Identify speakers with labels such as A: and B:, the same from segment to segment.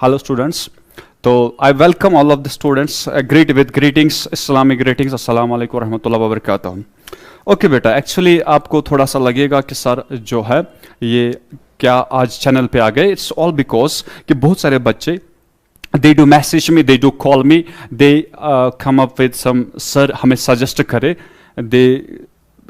A: Hello students. So I welcome all of the students. Greet with greetings, Islamic greetings. Assalamu alaikum warahmatullahi wabarakatuh. Okay बेटा, actually आपको थोड़ा सा लगेगा कि sir जो है ये क्या आज चैनल पे आ गए. इट्स ऑल बिकॉज कि बहुत सारे बच्चे they do message me, they do call me, they come up with some sir हमें सजेस्ट करे, they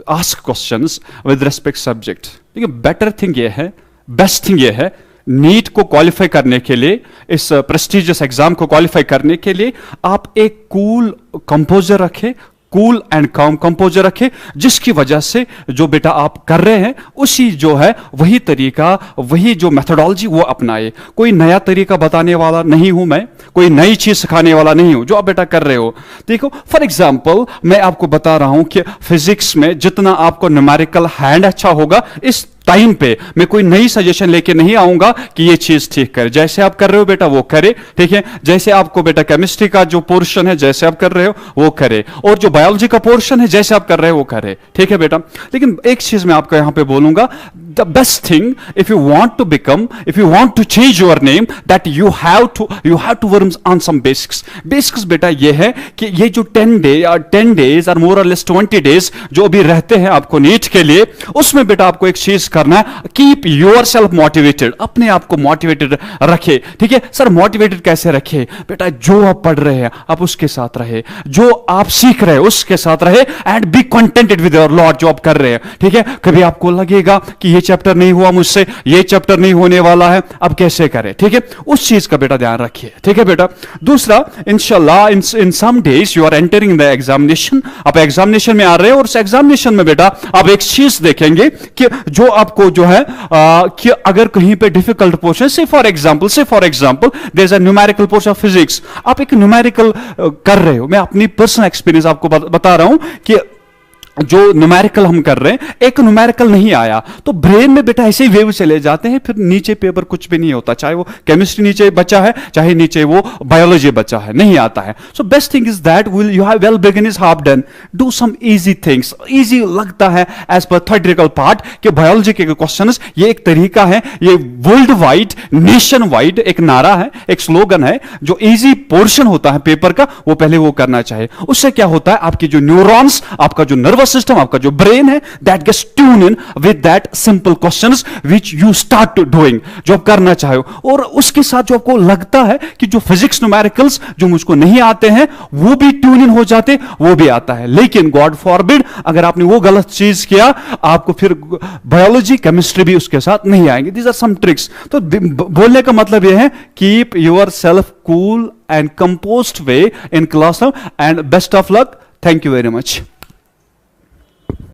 A: ask questions with respect subject. ठीक है, बेटर थिंग ये है, बेस्ट थिंग ये है, नीट को क्वालिफाई करने के लिए, इस प्रेस्टिजियस एग्जाम को क्वालिफाई करने के लिए आप एक कूल कंपोजर रखें, कूल एंड काम कंपोजर रखे, जिसकी वजह से जो बेटा आप कर रहे हैं उसी जो है वही तरीका, वही जो मेथोडोलॉजी वो अपनाए. कोई नया तरीका बताने वाला नहीं हूं मैं, कोई नई चीज सिखाने वाला नहीं हूं. जो आप बेटा कर रहे हो, देखो फॉर एग्जांपल मैं आपको बता रहा हूं कि फिजिक्स में जितना आपको न्यूमेरिकल हैंड अच्छा होगा, इस टाइम पे मैं कोई नई सजेशन लेके नहीं आऊंगा कि ये चीज ठीक करे. जैसे आप कर रहे हो बेटा वो करे. ठीक है, जैसे आपको बेटा केमिस्ट्री का जो पोर्शन है जैसे आप कर रहे हो वो करे, और जो बायोलॉजी का पोर्शन है जैसे आप कर रहे हो वो करे. ठीक है बेटा, लेकिन एक चीज मैं आपको यहां पे बोलूंगा, the best thing if you want to become, if you want to change your name, that you have to work on some basics. Basics बेटा ये है कि ये जो 10 डेज और मोर और लेस 20 डेज जो अभी रहते हैं आपको नीट के लिए, उसमें बेटा आपको एक चीज करना है, कीप योर सेल्फ मोटिवेटेड. अपने आप को मोटिवेटेड रखे. ठीक है सर, मोटिवेटेड कैसे रखे बेटा? जो आप पढ़ रहे हैं आप उसके साथ रहे, जो आप सीख रहे हैं उसके साथ रहे, and be contented with your lord. जो आप कर रहे हैं, ठीक है, कभी आपको लगेगा कि ये चैप्टर नहीं हुआ मुझसे, ये चैप्टर नहीं होने वाला है, अब कैसे करें? ठीक है, उस चीज का बेटा ध्यान रखिए. ठीक है बेटा, दूसरा इंशाल्लाह in some days you are entering the examination. आप एग्जामिनेशन में आ रहे हैं और उस एग्जामिनेशन में बेटा आप एक चीज देखेंगे कि जो आपको जो है कि अगर कहीं पे difficult portion, say for example there is a numerical portion of physics, आप एक न्यूमेरिकल कर रहे हो, मैं अपनी पर्सनल एक्सपीरियंस आपको बता रहा हूं कि जो न्यूमेरिकल हम कर रहे हैं, एक न्यूमेरिकल नहीं आया तो ब्रेन में बेटा ऐसे ही वेव चले जाते हैं, फिर नीचे पेपर कुछ भी नहीं होता, चाहे वो केमिस्ट्री नीचे बचा है, चाहे नीचे वो बायोलॉजी बचा है, नहीं आता है. So best thing is that will you have well begin is half done, do some easy things. Easy लगता है एज पर थ्योरेटिकल पार्ट कि बायोलॉजी के क्वेश्चंस, ये एक तरीका है, ये वर्ल्ड वाइड, नेशन वाइड एक नारा है, एक स्लोगन है. जो इजी पोर्शन होता है पेपर का वो पहले वो करना चाहिए. उससे क्या होता है, आपकी जो न्यूरॉन्स, आपका जो नर्वस सिस्टम, आपका जो ब्रेन है, that gets tune in with that simple questions which you start doing, जो आप करना चाहो. और उसके साथ जो आपको लगता है कि जो फिजिक्स न्यूमेरिकल्स जो मुझको नहीं आते हैं वो भी ट्यून इन हो जाते, वो भी आता है. लेकिन गॉड फॉरबिड अगर आपने वो गलत चीज किया, आपको फिर बायोलॉजी केमिस्ट्री भी उसके साथ नहीं आएंगे. These are some tricks. तो बोलने का मतलब यह है, keep yourself cool and composed way in class, and best of luck. Thank you very much.